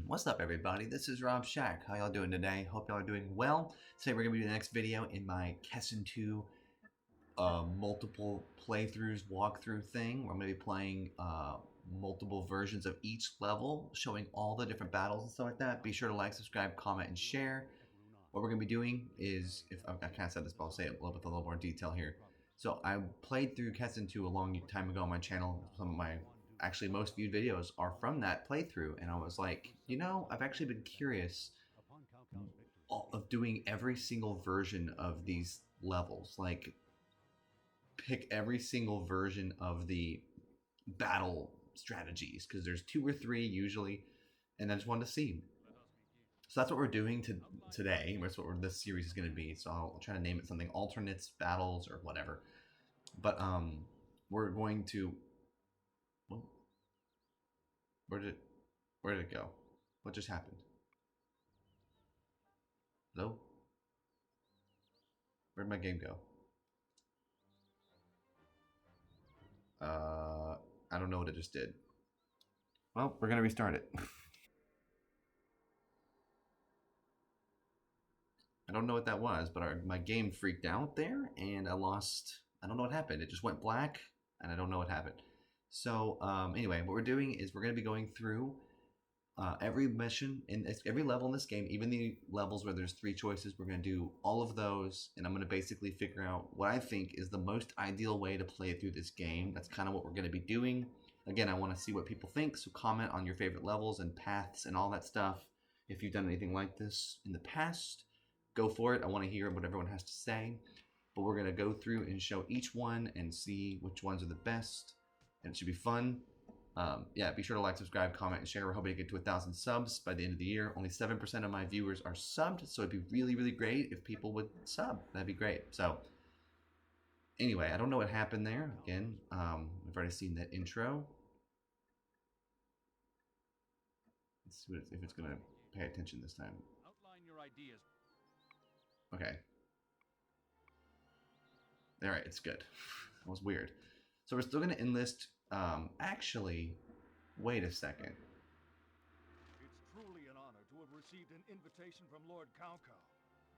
What's up, everybody? This is Rob Shack. How y'all doing today? Hope y'all are doing well. Today we're gonna be doing the next video in my Kessen 2 multiple playthroughs walkthrough thing. We're gonna be playing multiple versions of each level, showing all the different battles and stuff like that. Be sure to like, subscribe, comment, and share. What we're gonna be doing is, if I kind of said this, but I'll say it with a little more detail here. So I played through Kessen 2 a long time ago on my channel. Some of my actually most viewed videos are from that playthrough, and I was like, you know, I've actually been curious of doing every single version of these levels, like pick every single version of the battle strategies, because there's 2 or 3 usually, and I just wanted to see. So that's what we're doing today. That's what this series is going to be. So I'll try to name it something: alternates, battles, or whatever. But we're going to. Well, where did it go? What just happened? Hello? Where'd my game go? I don't know what it just did. Well, we're gonna restart it. I don't know what that was, but my game freaked out there, and I lost. I don't know what happened. It just went black, and I don't know what happened. So anyway, what we're doing is we're going to be going through every mission in every level in this game, even the levels where there's 3 choices. We're going to do all of those, and I'm going to basically figure out what I think is the most ideal way to play through this game. That's kind of what we're going to be doing. Again, I want to see what people think, so comment on your favorite levels and paths and all that stuff. If you've done anything like this in the past, go for it. I want to hear what everyone has to say. But we're going to go through and show each one and see which ones are the best. And it should be fun. Yeah, be sure to like, subscribe, comment, and share. We're hoping to get to 1,000 subs by the end of the year. Only 7% of my viewers are subbed, so it'd be really, really great if people would sub. That'd be great. So, anyway, I don't know what happened there. Again, I've already seen that intro. Let's see if it's going to pay attention this time. Outline your ideas. Okay. All right, it's good. That was weird. So we're still going to enlist. Actually, wait a second. It's truly an honor to have received an invitation from Lord Cao Cao.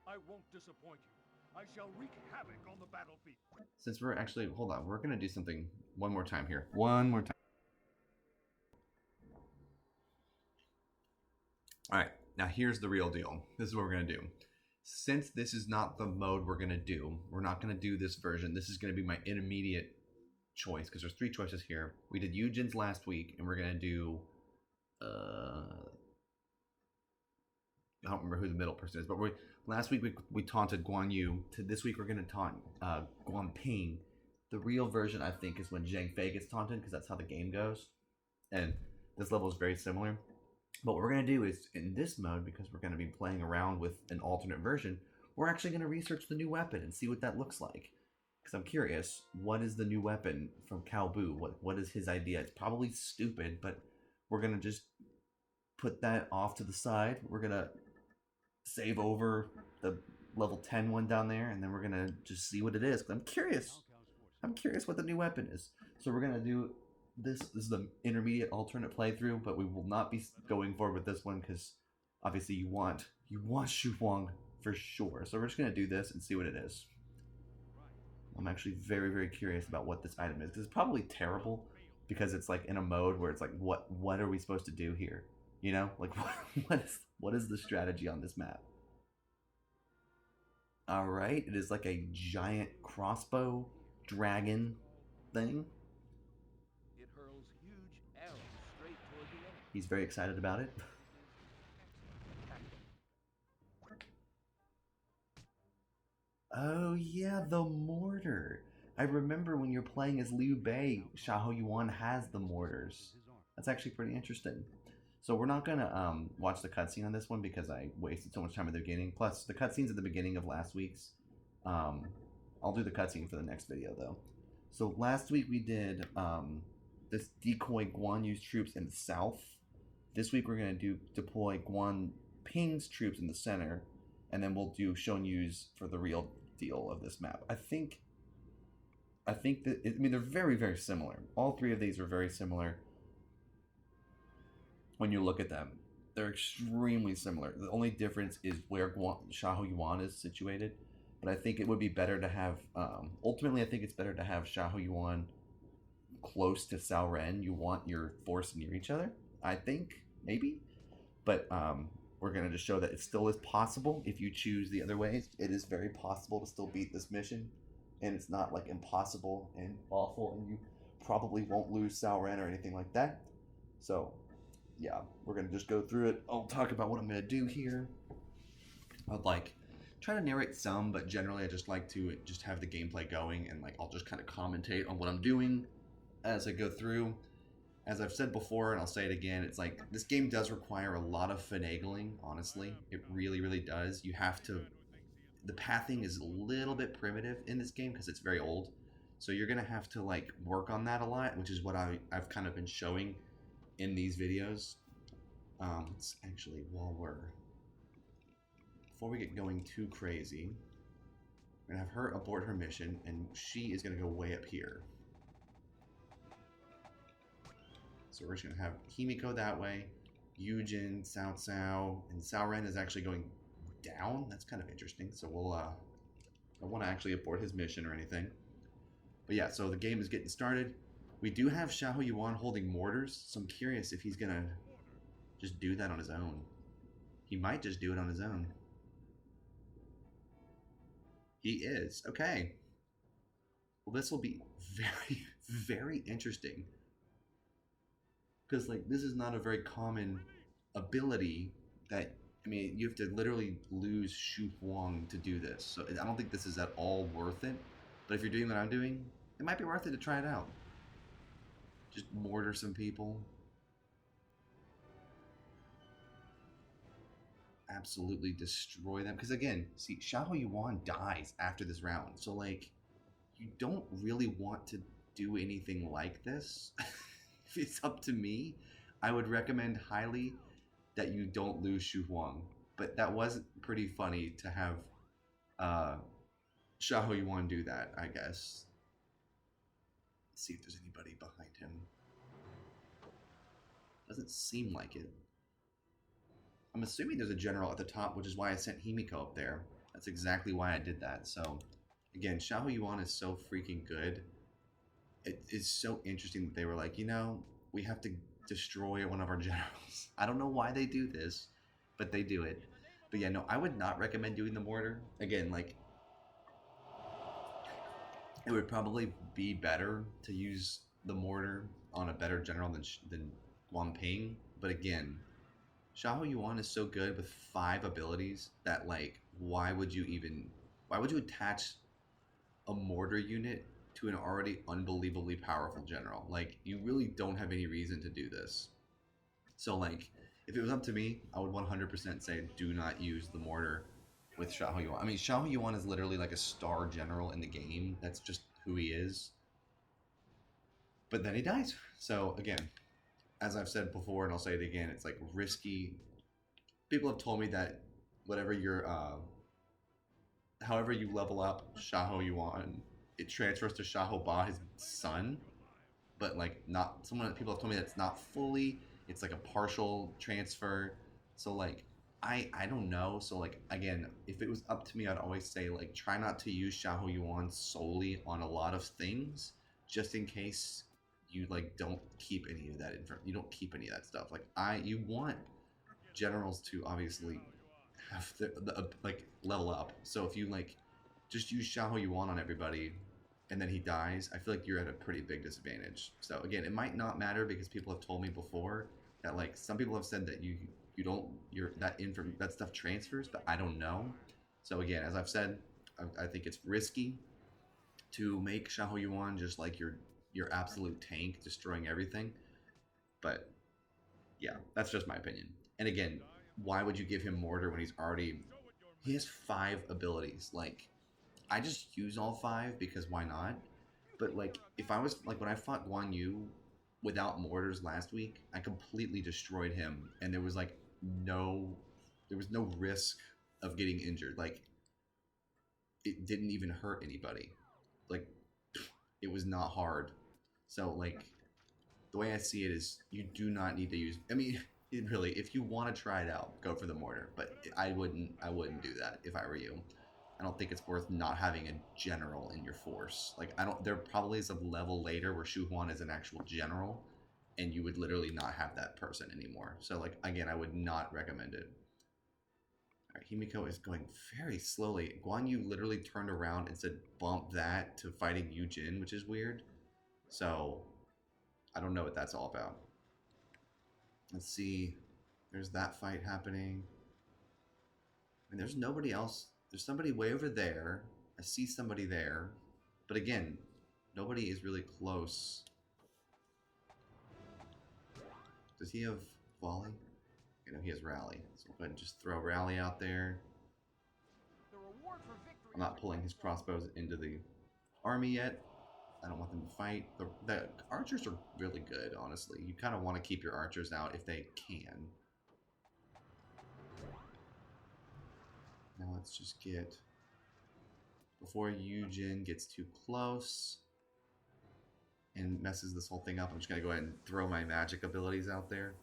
I won't disappoint you. I shall wreak havoc on the battlefield. Since we're actually, hold on, we're going to do something one more time here. One more time. All right, now here's the real deal. This is what we're going to do. Since this is not the mode we're going to do, we're not going to do this version. This is going to be my intermediate choice, because there's 3 choices here. We did Eugen's last week, and we're going to do, I don't remember who the middle person is, but last week we taunted Guan Yu. This week we're going to taunt Guan Ping. The real version, I think, is when Zhang Fei gets taunted, because that's how the game goes. And this level is very similar. But what we're going to do is, in this mode, because we're going to be playing around with an alternate version, we're actually going to research the new weapon and see what that looks like. Because I'm curious, what is the new weapon from Cao Bu? What is his idea? It's probably stupid, but we're going to just put that off to the side. We're going to save over the level 10 one down there, and then we're going to just see what it is. I'm curious. I'm curious what the new weapon is. So we're going to do this. This is the intermediate alternate playthrough, but we will not be going forward with this one because obviously you want Shu Huang for sure. So we're just going to do this and see what it is. I'm actually very, very curious about what this item is, because it's probably terrible, because it's like in a mode where it's like, what are we supposed to do here? You know, like what is the strategy on this map? All right, it is like a giant crossbow dragon thing. It hurls huge arrows straight toward the enemy. He's very excited about it. Oh yeah, the mortar. I remember when you're playing as Liu Bei, Xiahou Yuan has the mortars. That's actually pretty interesting. So we're not gonna watch the cutscene on this one because I wasted so much time at the beginning. Plus, the cutscene's at the beginning of last week's. I'll do the cutscene for the next video though. So last week we did this decoy Guan Yu's troops in the south. This week we're gonna deploy Guan Ping's troops in the center, and then we'll do Shun Yu's for the real deal of this map. I think that, I mean, they're very, very similar. All 3 of these are very similar when you look at them. They're extremely similar. The only difference is where Xiahou Yuan is situated. But I think it would be better to have. Ultimately, I think it's better to have Xiahou Yuan close to Cao Ren. You want your force near each other. I think maybe, but we're gonna just show that it still is possible if you choose the other ways. It is very possible to still beat this mission, and it's not like impossible and awful, and you probably won't lose Cao Ren or anything like that. So yeah, we're gonna just go through it. I'll talk about what I'm gonna do here. I'd like try to narrate some, but generally I just like to just have the gameplay going, and like I'll just kind of commentate on what I'm doing as I go through. As I've said before, and I'll say it again, it's like this game does require a lot of finagling. Honestly, it really, really does. You have to. The pathing is a little bit primitive in this game because it's very old, so you're gonna have to like work on that a lot, which is what I've kind of been showing in these videos. Let's actually, before we get going too crazy, we're gonna have her abort her mission, and she is gonna go way up here. So we're just gonna have Himiko that way, Yujin, Cao Cao, and Cao Ren is actually going down. That's kind of interesting. So we'll I don't want to actually abort his mission or anything. But yeah, so the game is getting started. We do have Xiahou Yuan holding mortars, so I'm curious if he's gonna just do that on his own. He might just do it on his own. He is. Okay. Well, this will be very, very interesting. Because, like, this is not a very common ability that, I mean, you have to literally lose Shu Huang to do this. So I don't think this is at all worth it. But if you're doing what I'm doing, it might be worth it to try it out. Just mortar some people. Absolutely destroy them. Because again, see, Xiahou Yuan dies after this round. So, like, you don't really want to do anything like this. If it's up to me, I would recommend highly that you don't lose Shu Huang. But that was pretty funny to have Xiahou Yuan do that, I guess. Let's see if there's anybody behind him. Doesn't seem like it. I'm assuming there's a general at the top, which is why I sent Himiko up there. That's exactly why I did that. So, again, Xiahou Yuan is so freaking good. It is so interesting that they were like, you know, we have to destroy one of our generals. I don't know why they do this, but they do it. But yeah, no, I would not recommend doing the mortar. Again, like, it would probably be better to use the mortar on a better general than Guanping. But again, Xiahou Yuan is so good with 5 abilities that, like, why would you attach a mortar unit to an already unbelievably powerful general? Like, you really don't have any reason to do this. So, like, if it was up to me, I would 100% say do not use the mortar with Xiahou Yuan. I mean, Xiahou Yuan is literally like a star general in the game. That's just who he is. But then he dies. So, again, as I've said before, and I'll say it again, it's like risky. People have told me that whatever your, however you level up Xiahou Yuan, it transfers to Xiahou Ba, his son. But like, not people have told me that it's not fully. It's like a partial transfer. So like, I don't know. So like, again, if it was up to me, I'd always say like try not to use Xiahou Yuan solely on a lot of things, just in case you like don't keep any of that you don't keep any of that stuff. Like you want generals to obviously have the like level up. So if you like just use Xiahou Yuan on everybody and then he dies, I feel like you're at a pretty big disadvantage. So again, it might not matter because people have told me before that like some people have said that you don't that stuff transfers, but I don't know. So again, as I've said, I think it's risky to make Xiahou Yuan just like your absolute tank destroying everything. But yeah, that's just my opinion. And again, why would you give him mortar when he has 5 abilities? Like, I just use all 5 because why not? But like, if I was like when I fought Guan Yu without mortars last week, I completely destroyed him, and there was no risk of getting injured. Like, it didn't even hurt anybody. Like, it was not hard. So like, the way I see it is, you do not need to use. I mean, it really, if you want to try it out, go for the mortar. But I wouldn't do that if I were you. I don't think it's worth not having a general in your force. Like I don't. There probably is a level later where Shu Huan is an actual general, and you would literally not have that person anymore. So like again, I would not recommend it. All right, Himiko is going very slowly. Guan Yu literally turned around and said bump that to fighting Yu Jin, which is weird. So I don't know what that's all about. Let's see. There's that fight happening. I mean, there's nobody else. There's somebody way over there. I see somebody there. But again, nobody is really close. Does he have volley? You know, he has rally. So we'll go ahead and just throw rally out there. I'm not pulling his crossbows into the army yet. I don't want them to fight. The archers are really good, honestly. You kind of want to keep your archers out if they can. Now let's just get... Before Yujin gets too close and messes this whole thing up, I'm just going to go ahead and throw my magic abilities out there.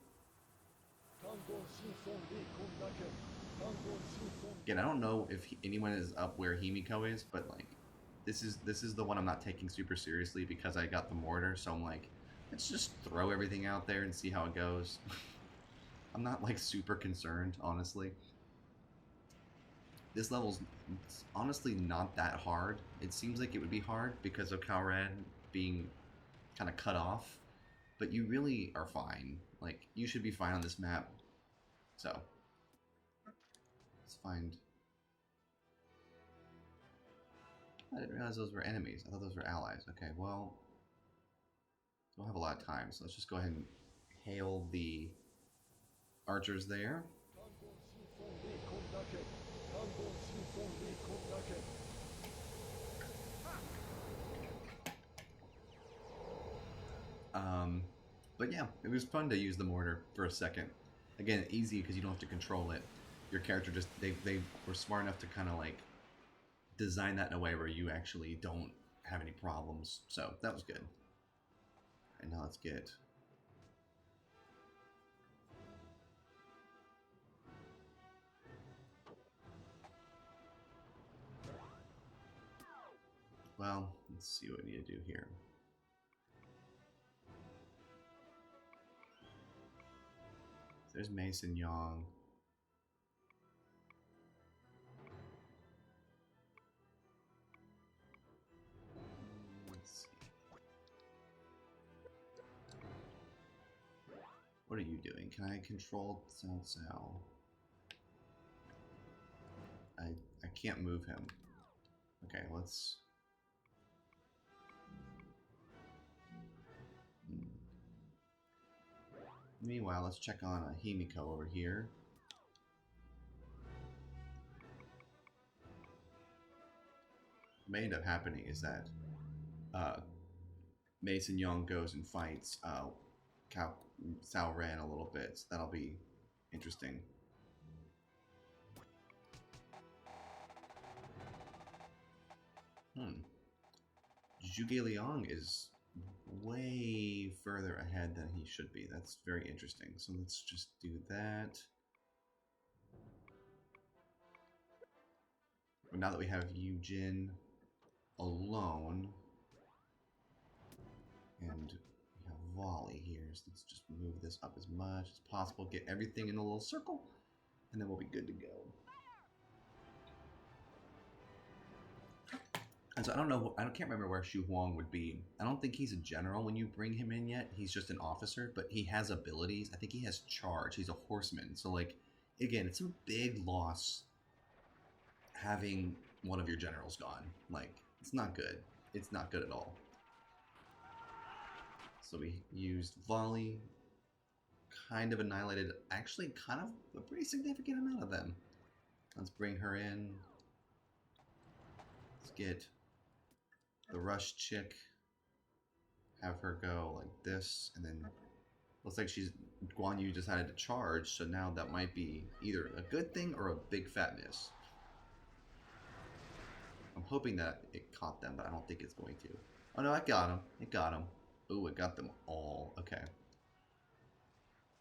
Again, I don't know if anyone is up where Himiko is, but like this is the one I'm not taking super seriously because I got the mortar, so I'm like, let's just throw everything out there and see how it goes. I'm not like super concerned, honestly. This level's honestly not that hard. It seems like it would be hard because of Kalran being kind of cut off, but you really are fine. Like, you should be fine on this map. So, let's find... I didn't realize those were enemies. I thought those were allies. Okay, well, don't have a lot of time, so let's just go ahead and hail the archers there. But yeah, it was fun to use the mortar for a second. Again, easy because you don't have to control it. Your character just, they were smart enough to kind of like design that in a way where you actually don't have any problems. So that was good. And now let's get... Well, let's see what we need to do here. There's Mason Yong. Let's see. What are you doing? Can I control Cao Cao? I can't move him. Okay, let's... Meanwhile, let's check on Himiko over here. What may end up happening is that Mason Young goes and fights Cao Ran a little bit. So that'll be interesting. Zhuge Liang is way further ahead than he should be. That's very interesting. So let's just do that. But now that we have Yujin alone, and we have volley here, so let's just move this up as much as possible, get everything in a little circle, and then we'll be good to go. And so I don't know, I can't remember where Shu Huang would be. I don't think he's a general when you bring him in yet. He's just an officer, but he has abilities. I think he has charge. He's a horseman. So like, again, it's a big loss having one of your generals gone. Like, it's not good. It's not good at all. So we used volley, kind of annihilated, actually kind of a pretty significant amount of them. Let's bring her in. Let's get the rush chick, have her go like this, and then looks like Guan Yu decided to charge, so now that might be either a good thing or a big fat miss. I'm hoping that it caught them, but I don't think it's going to. Oh no, it got him. It got him. Ooh, it got them all. Okay.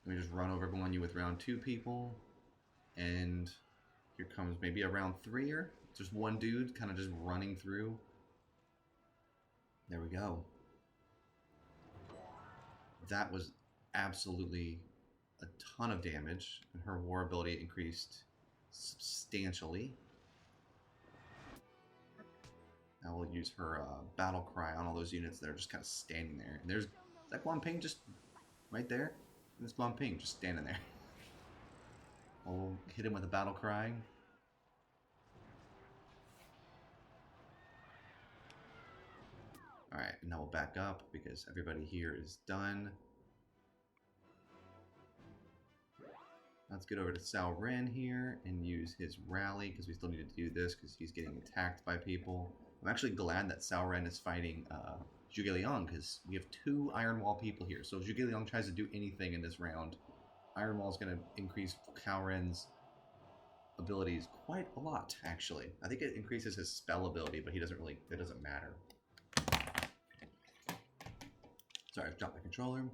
Let me just run over Guan Yu with round 2 people. And here comes maybe a round 3er. Just one dude kind of just running through. There we go. That was absolutely a ton of damage. And her war ability increased substantially. Now we'll use her battle cry on all those units that are just kind of standing there. And there's that Guan Ping just right there. This Guan Ping just standing there. We'll hit him with a battle cry. Alright, and now we'll back up because everybody here is done. Let's get over to Cao Ren here and use his rally because we still need to do this because he's getting attacked by people. I'm actually glad that Cao Ren is fighting Zhuge Liang because we have 2 Iron Wall people here. So if Zhuge Liang tries to do anything in this round, Iron Wall is going to increase Cao Ren's abilities quite a lot, actually. I think it increases his spell ability, but he doesn't really, it doesn't matter. Sorry, I've dropped my controller.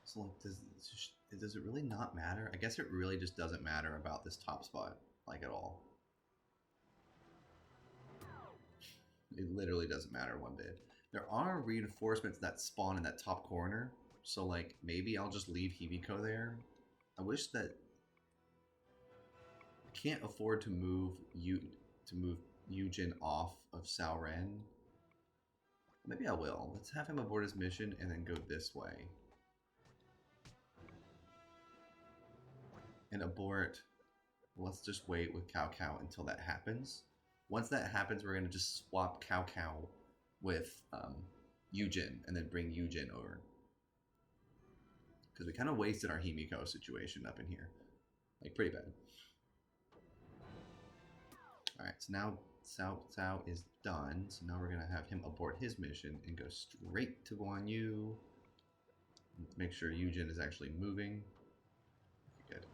So, like, does it really not matter? I guess it really just doesn't matter about this top spot, like, at all. It literally doesn't matter one bit. There are reinforcements that spawn in that top corner, so, like, maybe I'll just leave Himiko there. I wish that I can't afford to move Yujin off of Cao Ren. Maybe I will. Let's have him abort his mission and then go this way. And abort. Let's just wait with Cao Cao until that happens. Once that happens, we're going to just swap Cao Cao with Yujin and then bring Yujin over. Because we kind of wasted our Himiko situation up in here. Like, pretty bad. Alright, so now Cao is done. So now we're going to have him abort his mission and go straight to Guan Yu. Let's make sure Yujin is actually moving. Good.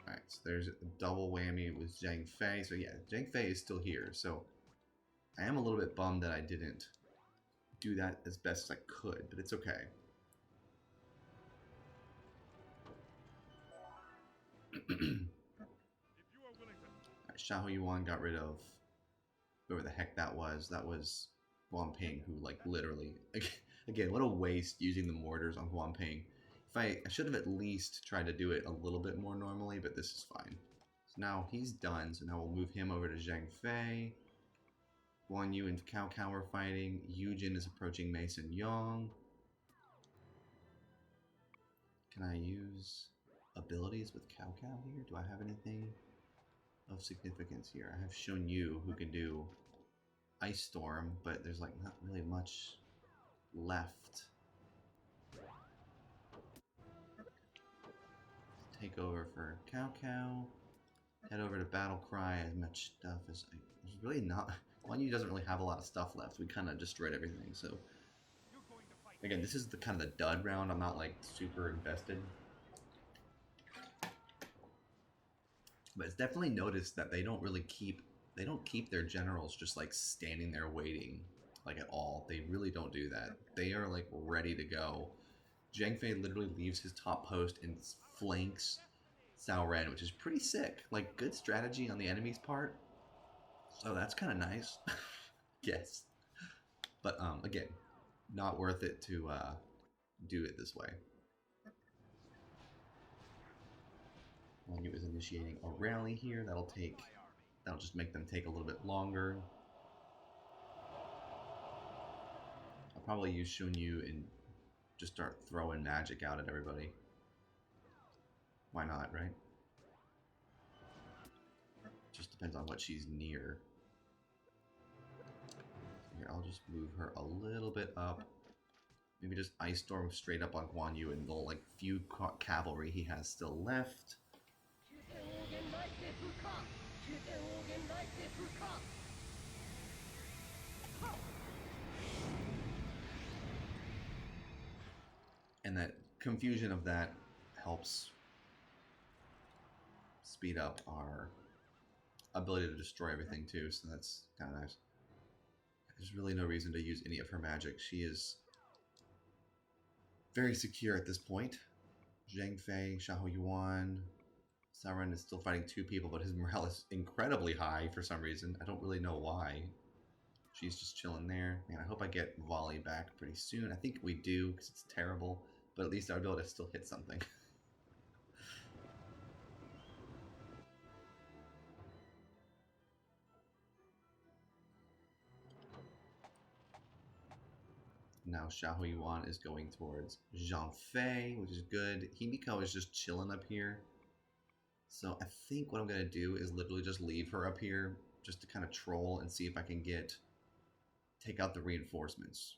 Alright, so there's a double whammy with Zhang Fei. So yeah, Zhang Fei is still here. So I am a little bit bummed that I didn't do that as best as I could, but it's okay. Alright, Xiahou Yuan got rid of whoever the heck that was. That was Guan Ping, who, like, literally, again, what a waste using the mortars on Guan Ping. If I should have at least tried to do it a little bit more normally, but this is fine. So now he's done, so now we'll move him over to Zhang Fei. Guan Yu and Cao Cao are fighting. Yujin is approaching Mason Yong. Can I use abilities with Cao Cao here? Do I have anything of significance here? I have Shun Yu, who can do Ice Storm, but there's, like, not really much left. Take over for Cao Cao. Head over to Battle Cry. As much stuff as there's really not. Guan Yu doesn't really have a lot of stuff left. We kind of destroyed everything. So again, this is the kind of the dud round. I'm not, like, super invested, but it's definitely noticed that they don't really keep their generals just, like, standing there waiting, like, at all. They really don't do that. They are, like, ready to go. Zhang Fei literally leaves his top post and flanks Cao Ren, which is pretty sick. Like, good strategy on the enemy's part. So that's kind of nice. Yes. But, again, not worth it to do it this way. Guan Yu is initiating a rally here. That'll just make them take a little bit longer. I'll probably use Shun Yu and just start throwing magic out at everybody. Why not, right? Just depends on what she's near. Here, I'll just move her a little bit up. Maybe just Ice Storm straight up on Guan Yu and the, like, few cavalry he has still left. And that confusion of that helps speed up our ability to destroy everything too, so that's kind of nice. There's really no reason to use any of her magic. She is very secure at this point. Zhang Fei, Xiahou Yuan. Sauron is still fighting 2 people, but his morale is incredibly high for some reason. I don't really know why. She's just chilling there. Man, I hope I get volley back pretty soon. I think we do, because it's terrible, but at least I'll be able to still hit something. Now Xiahou Yuan is going towards Zhang Fei, which is good. Himiko is just chilling up here. So I think what I'm going to do is literally just leave her up here just to kind of troll and see if I can take out the reinforcements.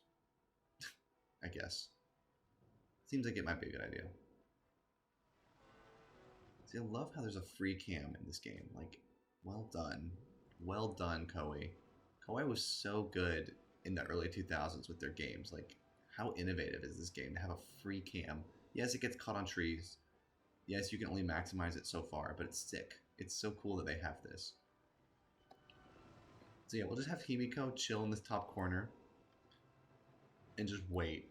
I guess. Seems like it might be a good idea. See, I love how there's a free cam in this game. Like, well done. Well done, Koei. Koei was so good in the early 2000s with their games. Like, how innovative is this game to have a free cam? Yes, it gets caught on trees. Yes, you can only maximize it so far, but it's sick. It's so cool that they have this. So yeah, we'll just have Himiko chill in this top corner and just wait.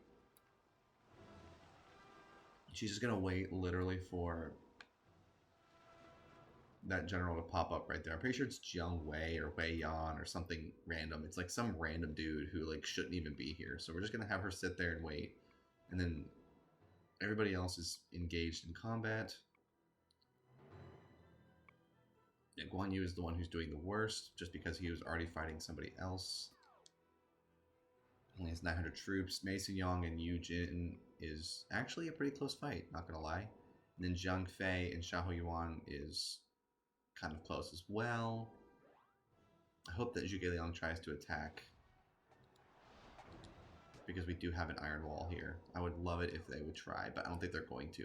She's just gonna wait literally for that general to pop up right there. I'm pretty sure it's Jiang Wei or Wei Yan or something random. It's like some random dude who like shouldn't even be here. So we're just gonna have her sit there and wait, and then everybody else is engaged in combat. Yeah, Guan Yu is the one who's doing the worst, just because he was already fighting somebody else. Only has 900 troops. Mason Yong and Yu Jin is actually a pretty close fight, not gonna lie. And then Zhang Fei and Xiahou Yuan is kind of close as well. I hope that Zhuge Liang tries to attack, because we do have an iron wall here. I would love it if they would try, but I don't think they're going to.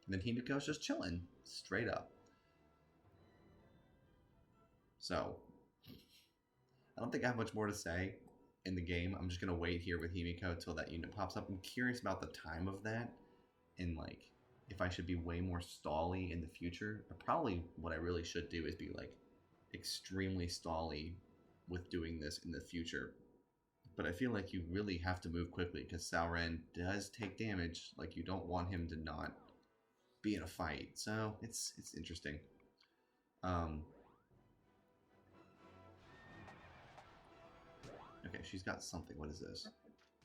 And then Himiko's just chilling, straight up. So, I don't think I have much more to say in the game. I'm just going to wait here with Himiko till that unit pops up. I'm curious about the time of that, and like, if I should be way more stally in the future. But probably what I really should do is be like extremely stally with doing this in the future. But I feel like you really have to move quickly, because Cao Ren does take damage. Like, you don't want him to not be in a fight. So it's interesting. Okay, she's got something. What is this?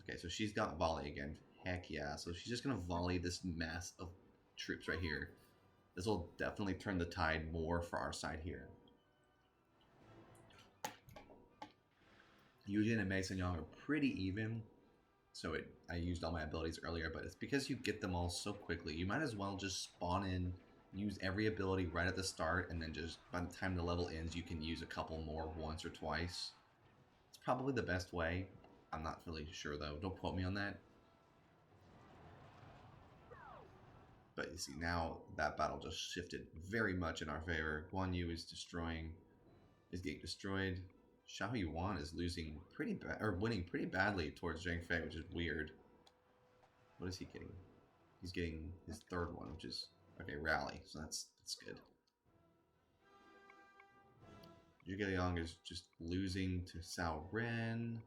Okay, so she's got volley again. Heck yeah. So she's just gonna volley this mass of troops right here. This will definitely turn the tide more for our side here. Yujin and Mason Yong are pretty even, so I used all my abilities earlier, but it's because you get them all so quickly. You might as well just spawn in, use every ability right at the start, and then just by the time the level ends, you can use a couple more once or twice. It's probably the best way. I'm not really sure though. Don't quote me on that. But you see, now that battle just shifted very much in our favor. Guan Yu is getting destroyed. Xiahou Yuan is losing pretty bad, or winning pretty badly towards Zhang Fei, which is weird. What is he getting? He's getting his third one, which is okay, rally. So that's good. Zhuge Liang is just losing to Cao Ren.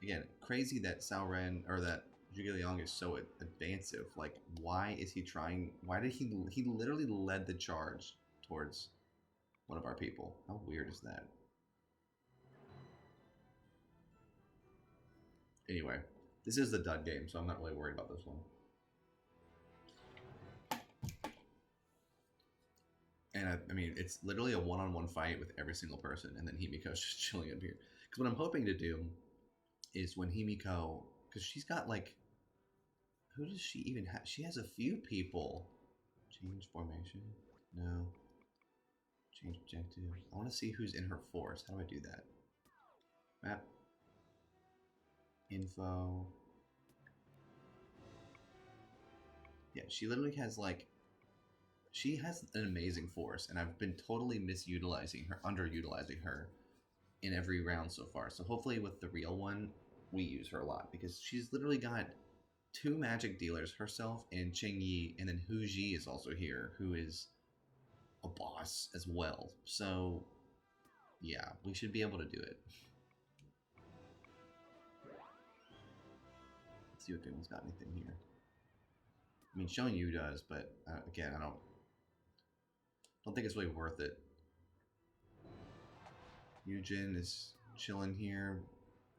Again, crazy that Cao Ren, or that Zhuge Liang is so advansive. Like, why is he trying? Why did he literally led the charge towards one of our people? How weird is that? Anyway, this is the dud game, so I'm not really worried about this one. And I mean, it's literally a one-on-one fight with every single person, and then Himiko's just chilling up here. Because what I'm hoping to do is when Himiko, because she's got like, who does she even have? She has a few people. Change formation? No. Change objective. I want to see who's in her force. How do I do that? Map. Info. Yeah, she literally has like, she has an amazing force, and I've been totally underutilizing her in every round so far. So hopefully with the real one, we use her a lot, because she's literally got two magic dealers, herself and Ching Yi, and then Hu Ji is also here, who is a boss as well. So, yeah, we should be able to do it. Let's see if anyone's got anything here. I mean, Showing You does, but again, I don't think it's really worth it. Yujin is chilling here,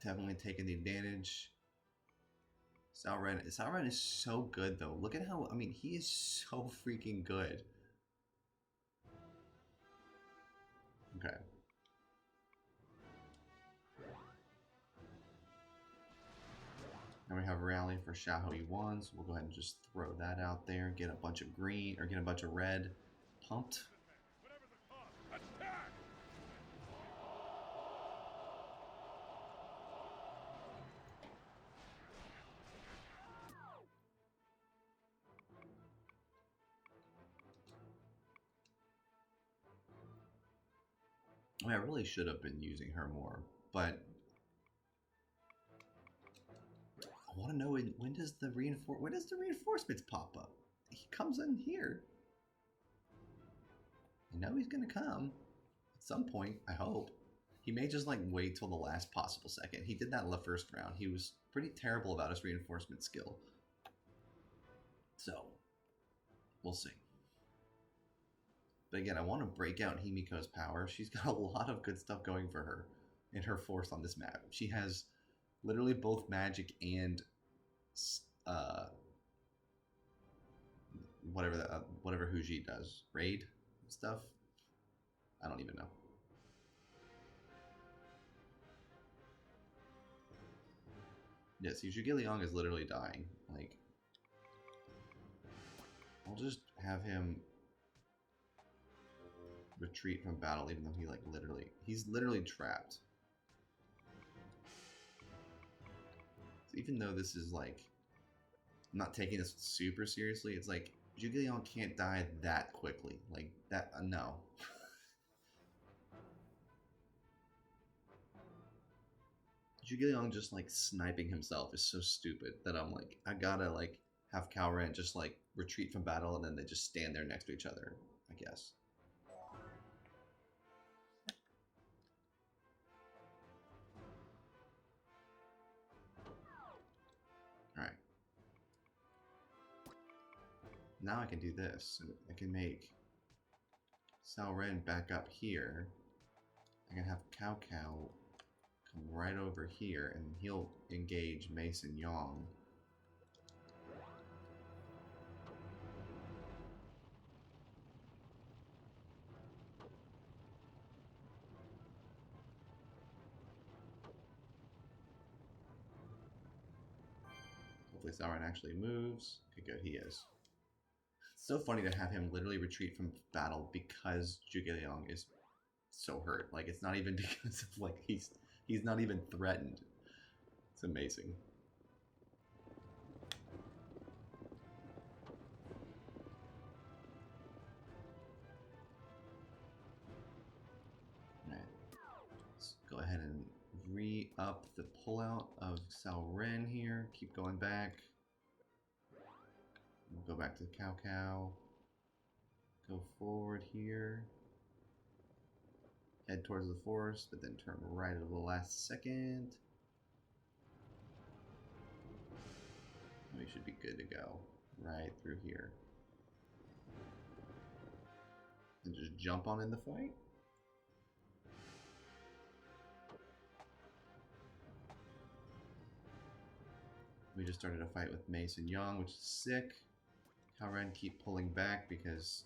definitely taking the advantage. Cao Ren is so good though. Look at how, I mean, he is so freaking good. Okay. Now we have a rally for Xiaohu Yuan, so we'll go ahead and just throw that out there, get a bunch of green, or get a bunch of red pumped. I mean, I really should have been using her more, but I want to know when does the reinforcements pop up? He comes in here. I know he's gonna come at some point. I hope. He may just like wait till the last possible second. He did that in the first round. He was pretty terrible about his reinforcement skill. So we'll see. But again, I want to break out Himiko's power. She's got a lot of good stuff going for her in her force on this map. She has literally both magic and whatever Huji does, raid stuff. I don't even know. Yes, Zhuge Liang is literally dying. Like, I'll just have him retreat from battle, even though he's literally trapped. So even though this is like, I'm not taking this super seriously, it's like Zhuge Liang can't die that quickly. Like that, no. Zhuge Liang just like sniping himself is so stupid that I'm like, I gotta like have Cao Ren just like retreat from battle and then they just stand there next to each other, I guess. Alright. Now I can do this. I can make Cao Ren back up here. I can have Cao Cao come right over here and he'll engage Mason Yong. Hopefully Cao Ren actually moves. Okay, good, he is. It's so funny to have him literally retreat from battle because Zhuge Liang is so hurt. Like, it's not even because of, like, he's not even threatened. It's amazing. Alright. Let's go ahead and re-up the pullout of Cao Ren here. Keep going back. We'll go back to Cao Cao. Go forward here. Head towards the forest, but then turn right at the last second. We should be good to go. Right through here. And just jump on in the fight. We just started a fight with Mason Young, which is sick. Cao Ren keep pulling back because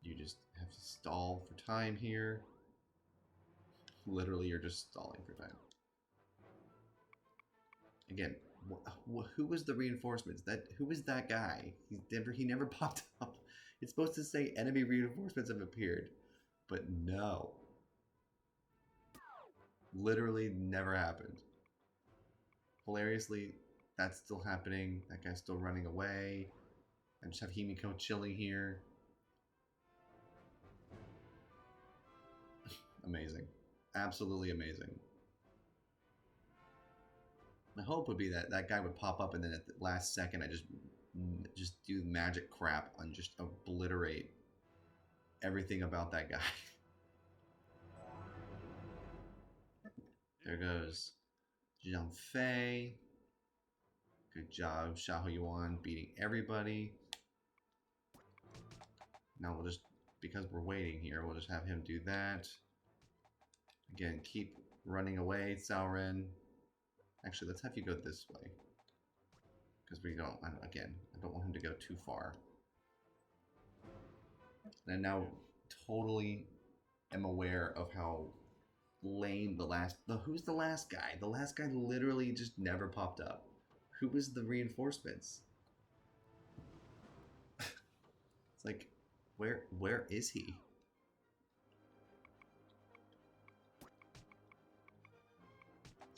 you just have to stall for time here. Literally, you're just stalling for time. Again, who was the reinforcements? Who was that guy? He never popped up. It's supposed to say enemy reinforcements have appeared, but no. Literally never happened. Hilariously, that's still happening. That guy's still running away. I just have Himiko chilling here. Amazing. Absolutely amazing. My hope would be that that guy would pop up and then at the last second I just do magic crap and just obliterate everything about that guy. There goes Zhang Fei. Good job, Xiao Yuan beating everybody. Now we'll just, because we're waiting here, we'll just have him do that. Again, keep running away, Cao Ren. Actually, let's have you go this way. Because we don't, again, I don't want him to go too far. And I now totally am aware of how lame who's the last guy? The last guy literally just never popped up. Who was the reinforcements? It's like, where is he?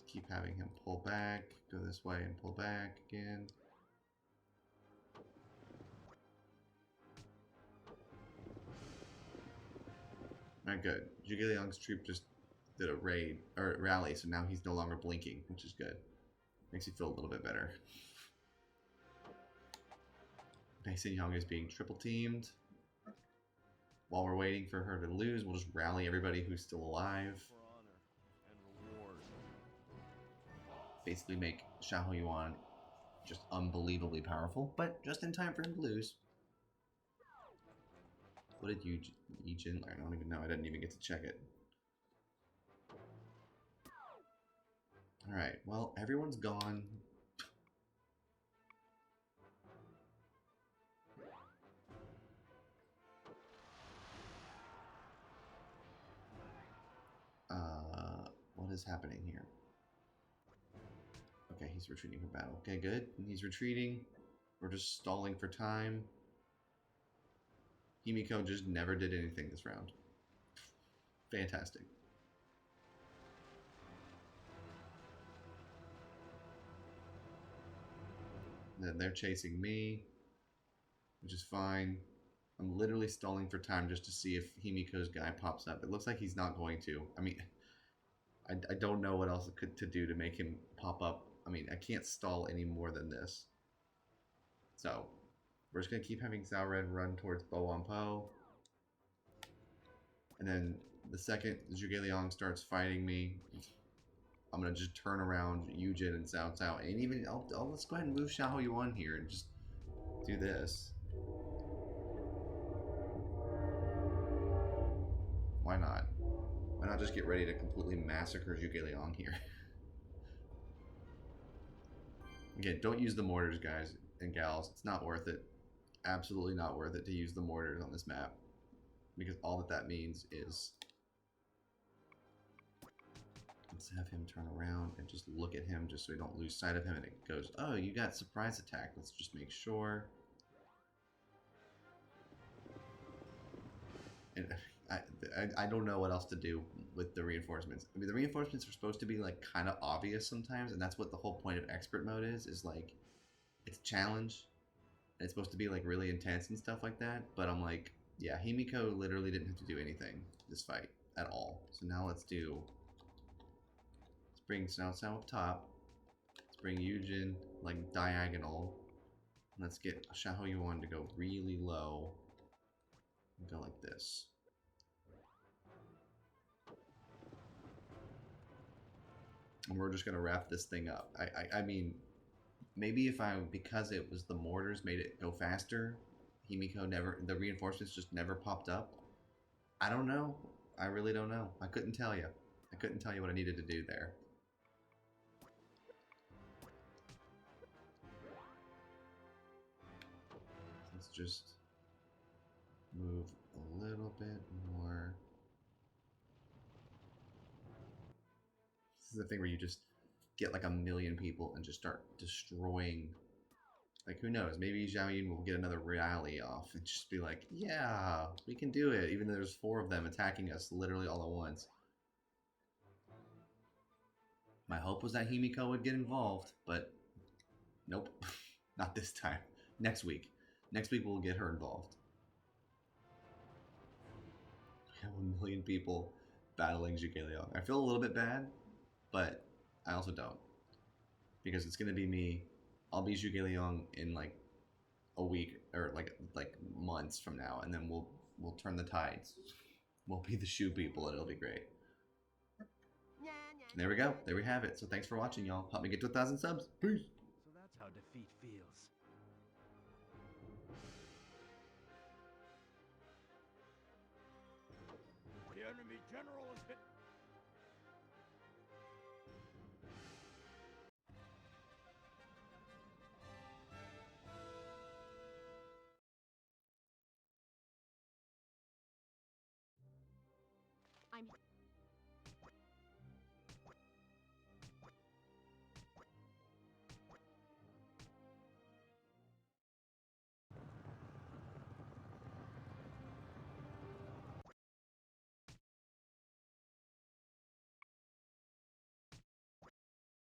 Keep having him pull back, go this way and pull back again. Alright, good. Zhuge Liang's troop just did a raid, or rally, so now he's no longer blinking, which is good. Makes you feel a little bit better. Bei Xingyang is being triple teamed. While we're waiting for her to lose, we'll just rally everybody who's still alive. Basically make Xiao Yuan just unbelievably powerful, but just in time for him to lose. What did Yijin learn? I don't even know. I didn't even get to check it. Alright, well, everyone's gone. What is happening here? Okay, he's retreating from battle. Okay, good. He's retreating. We're just stalling for time. Himiko just never did anything this round. Fantastic. Then they're chasing me, which is fine. I'm literally stalling for time just to see if Himiko's guy pops up. It looks like he's not going to. I mean, I don't know what else to do to make him pop up. I mean, I can't stall any more than this. So, we're just going to keep having Cao Ren run towards Bo Wanpo. And then the second Zhuge Liang starts fighting me, I'm going to just turn around Yujin and Cao Cao. And even, let's go ahead and move Xiao Yuan here and just do this. Why not? Why not just get ready to completely massacre Zhuge Liang here? Again, don't use the mortars, guys and gals. It's not worth it. Absolutely not worth it to use the mortars on this map. Because all that means is... Let's have him turn around and just look at him just so we don't lose sight of him. And it goes, oh, you got surprise attack. Let's just make sure. And I don't know what else to do with the reinforcements. I mean, the reinforcements are supposed to be like kind of obvious sometimes, and that's what the whole point of expert mode is like, it's a challenge. And it's supposed to be like really intense and stuff like that. But I'm like, yeah, Himiko literally didn't have to do anything this fight at all. So now let's bring Cao Cao up top. Let's bring Yujin like diagonal. Let's get Xiao Yuan to go really low. And go like this. And we're just gonna wrap this thing up. I mean, maybe because it was the mortars made it go faster, the reinforcements just never popped up. I don't know. I really don't know. I couldn't tell you. I couldn't tell you what I needed to do there. Let's just move a little bit more. This is the thing where you just get like 1 million people and just start destroying. Like, who knows? Maybe Zhao Yun will get another rally off and just be like, yeah, we can do it, even though there's 4 of them attacking us literally all at once. My hope was that Himiko would get involved, but nope, not this time. Next week. Next week we'll get her involved. We have 1 million people battling Zhuge Liang. I feel a little bit bad, but I also don't. because it's gonna be me. I'll be Zhuge Liang in like a week or like months from now, and then we'll turn the tides. We'll be the shoe people, and it'll be great. And there we go. There we have it. So thanks for watching, y'all. Help me get to 1,000 subs. Peace. So that's how defeat feels. The enemy general is hit. I'm